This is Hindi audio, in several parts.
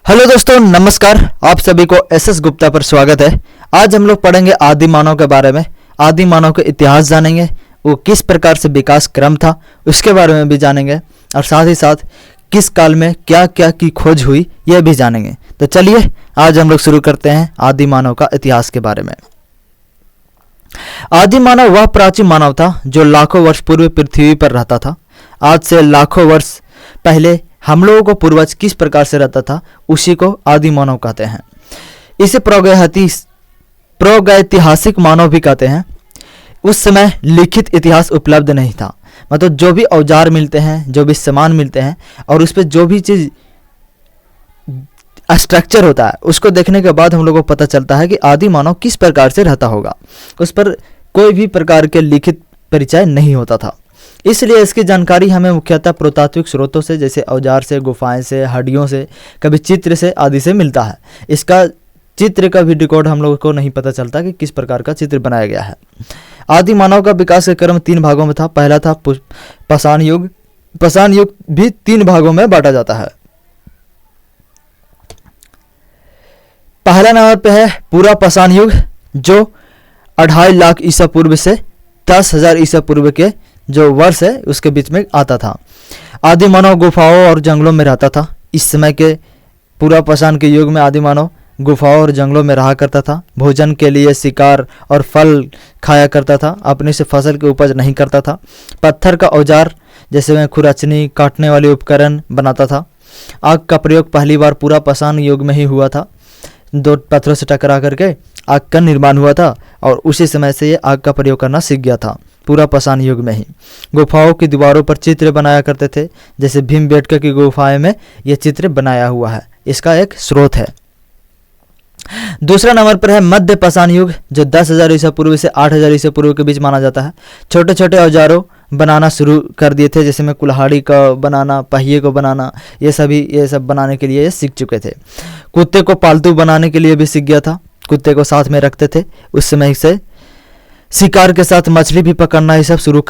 हेलो दोस्तों, नमस्कार। आप सभी को एसएस गुप्ता पर स्वागत है। आज हम लोग पढ़ेंगे आदि मानव के बारे में। आदि मानव का इतिहास जानेंगे, वो किस प्रकार से विकास क्रम था उसके बारे में भी जानेंगे, और साथ ही साथ किस काल में क्या क्या की खोज हुई यह भी जानेंगे। तो चलिए आज हम लोग शुरू करते हैं आदि मानव का इतिहास के बारे में। आदि मानव वह प्राचीन मानव था जो लाखों वर्ष पूर्व पृथ्वी पर रहता था। आज से लाखों वर्ष पहले हम लोगों को पूर्वज किस प्रकार से रहता था उसी को आदि मानव कहते हैं। इसे प्रागैतिहासिक मानव भी कहते हैं। उस समय लिखित इतिहास उपलब्ध नहीं था, मतलब जो भी औजार मिलते हैं, जो भी सामान मिलते हैं और उस पर जो भी चीज़ स्ट्रक्चर होता है उसको देखने के बाद हम लोगों को पता चलता है कि आदि मानव किस प्रकार से रहता होगा। उस पर कोई भी प्रकार के लिखित परिचय नहीं होता था, इसलिए इसकी जानकारी हमें मुख्यतः पुरातात्विक स्रोतों से, जैसे औजार से, गुफाएं से, हड्डियों से, कभी चित्र से आदि से मिलता है। इसका चित्र का भी रिकॉर्ड हम लोगों को नहीं पता चलता कि किस प्रकार का चित्र बनाया गया है। आदि मानव का विकास का क्रम 3 भागों में था। पहला था पाषाण युग। पाषाण युग भी 3 भागों में बांटा जाता है। पहला नंबर पे है पूरा पाषाण युग, जो 2.5 लाख ईसा पूर्व से 10,000 ईसा पूर्व के जो वर्ष है उसके बीच में आता था। आदि मानव गुफाओं और जंगलों में रहता था। इस समय के पूरा पाषाण के युग में आदि मानव गुफाओं और जंगलों में रहा करता था। भोजन के लिए शिकार और फल खाया करता था, अपने से फसल की उपज नहीं करता था। पत्थर का औजार जैसे में खुरचनी, काटने वाले उपकरण बनाता था। आग का प्रयोग पहली बार पूरा पाषाण युग में ही हुआ था। 2 पत्थरों से टकरा करके आग का निर्माण हुआ था और उसी समय से ये आग का प्रयोग करना सीख गया था, पूरा पाषाण युग में ही। गुफाओं की दीवारों पर चित्र बनाया करते थे, जैसे भीमबेटका की गुफाएं में यह चित्र बनाया हुआ है। इसका एक स्रोत है। दूसरा नंबर पर है मध्य पाषाण युग, जो 10,000 ईसा पूर्व से 8,000 ईसा पूर्व के बीच माना जाता है। छोटे छोटे औजारों बनाना शुरू कर दिए थे, जैसे में कुल्हाड़ी का बनाना, पहिए को बनाना, ये सब बनाने के लिए ये सीख चुके थे। कुत्ते को पालतू बनाने के लिए भी सीख गया था। कुत्ते को साथ में रखते थे। उस समय से शिकार के साथ मछली भी पकड़ना ये सब शुरू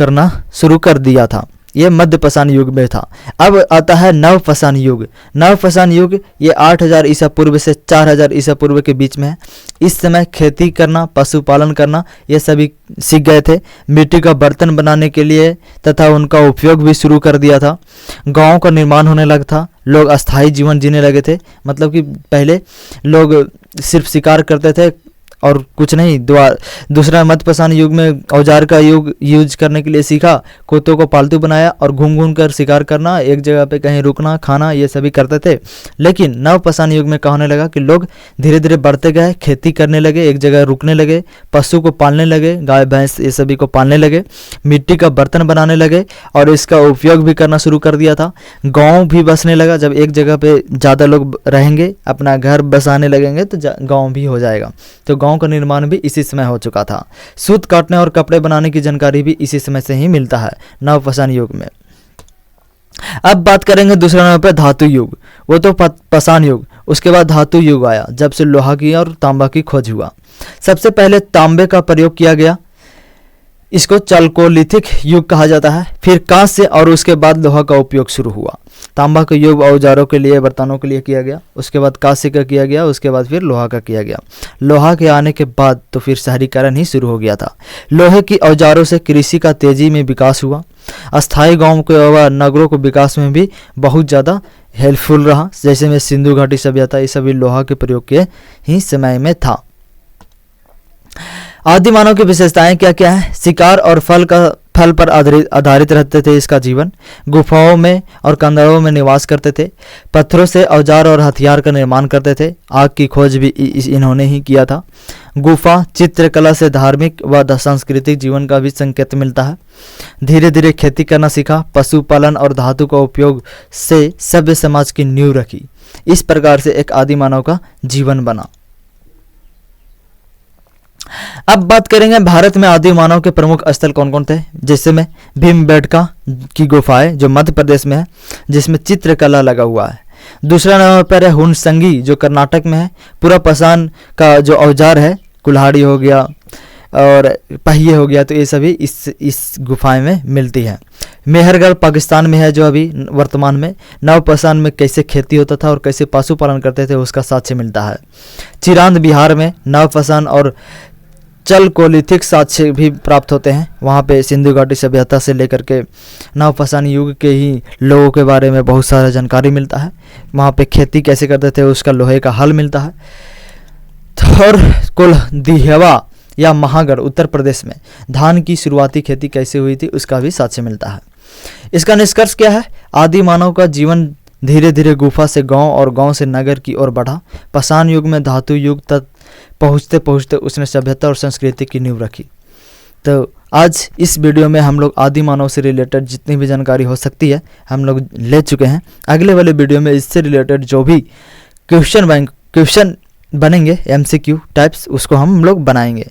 कर दिया था। ये मध्य पाषाण युग में था। अब आता है नव पाषाण युग। नव पाषाण युग ये 8,000 ईसा पूर्व से 4,000 ईसा पूर्व के बीच में है। इस समय खेती करना, पशुपालन करना ये सभी सीख गए थे। मिट्टी का बर्तन बनाने के लिए तथा उनका उपयोग भी शुरू कर दिया था। गाँव का निर्माण होने लगा था। लोग अस्थायी जीवन जीने लगे थे, मतलब कि पहले लोग सिर्फ शिकार करते थे और कुछ नहीं। दूसरा मध्य पाषाण युग में औजार का यूज करने के लिए सीखा। कुत्तों को पालतू बनाया और घूम घूम कर शिकार करना, एक जगह पे कहीं रुकना, खाना, ये सभी करते थे। लेकिन नव पाषाण युग में क्या होने लगा कि लोग धीरे धीरे बढ़ते गए, खेती करने लगे, एक जगह रुकने लगे, पशु को पालने लगे, गाय भैंस ये सभी को पालने लगे, मिट्टी का बर्तन बनाने लगे और इसका उपयोग भी करना शुरू कर दिया था। गाँव भी बसने लगा। जब एक जगह पे ज़्यादा लोग रहेंगे, अपना घर बसाने लगेंगे तो गाँव भी हो जाएगा। तो गाँव का निर्माण भी इसी समय हो चुका था। सूत काटने और कपड़े बनाने की जानकारी भी इसी समय से ही मिलता है, नव पाषाण युग में। अब बात करेंगे दूसरा नंबर पर धातु युग। वो तो पाषाण युग, उसके बाद धातु युग आया, जब से लोहा की और तांबा की खोज हुआ। सबसे पहले तांबे का प्रयोग किया गया, इसको चल्कोलिथिक युग कहा जाता है। फिर कांस्य और उसके बाद लोहा का उपयोग शुरू हुआ। तांबा का युग औजारों के लिए, बर्तनों के लिए किया गया, उसके बाद कांस्य का किया गया, उसके बाद फिर लोहा का किया गया। लोहा के आने के बाद तो फिर शहरीकरण ही शुरू हो गया था। लोहे की औजारों से कृषि का तेजी में विकास हुआ। अस्थायी गाँव के व नगरों को विकास में भी बहुत ज़्यादा हेल्पफुल रहा। जैसे में सिंधु घाटी सभ्यता, ये सभी लोहा के प्रयोग के ही समय में था। आदि मानव की विशेषताएं क्या क्या है? शिकार और फल पर आधारित रहते थे इसका जीवन। गुफाओं में और कंदरों में निवास करते थे। पत्थरों से औजार और हथियार का निर्माण करते थे। आग की खोज भी इन्होंने ही किया था। गुफा चित्रकला से धार्मिक व सांस्कृतिक जीवन का भी संकेत मिलता है। धीरे धीरे खेती करना सीखा। पशुपालन और धातु का उपयोग से सभ्य समाज की नींव रखी। इस प्रकार से एक आदि मानव का जीवन बना। अब बात करेंगे भारत में आदि मानव के प्रमुख स्थल कौन कौन थे। जैसे में भीमबेटका की गुफाएं जो मध्य प्रदेश में है, जिसमें चित्रकला लगा हुआ है। दूसरा नंबर पर है हुनसंगी जो कर्नाटक में है। पूरा पाषाण का जो औजार है, कुल्हाड़ी हो गया और पहिए हो गया, तो ये सभी इस गुफाएं में मिलती है। मेहरगढ़ पाकिस्तान में है जो अभी वर्तमान में। नवपाषाण में कैसे खेती होता था और कैसे पशुपालन करते थे उसका साक्ष्य मिलता है। चिरांद बिहार में नवपाषाण और चलकोलिथिक साक्ष्य भी प्राप्त होते हैं। वहाँ पे सिंधु घाटी सभ्यता से लेकर के नवपाषाण युग के ही लोगों के बारे में बहुत सारा जानकारी मिलता है। वहाँ पे खेती कैसे करते थे उसका लोहे का हल मिलता है। और कुलदीहवा या महागढ़ उत्तर प्रदेश में धान की शुरुआती खेती कैसे हुई थी उसका भी साक्ष्य मिलता है। इसका निष्कर्ष क्या है? आदि मानव का जीवन धीरे धीरे गुफा से गांव और गांव से नगर की ओर बढ़ा। पाषाण युग में धातु युग तक पहुँचते पहुँचते उसने सभ्यता और संस्कृति की नींव रखी। तो आज इस वीडियो में हम लोग आदि मानव से रिलेटेड जितनी भी जानकारी हो सकती है हम लोग ले चुके हैं। अगले वाले वीडियो में इससे रिलेटेड जो भी क्वेश्चन बनेंगे MCQ टाइप्स उसको हम लोग बनाएंगे।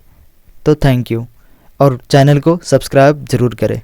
तो थैंक यू और चैनल को सब्सक्राइब ज़रूर करें।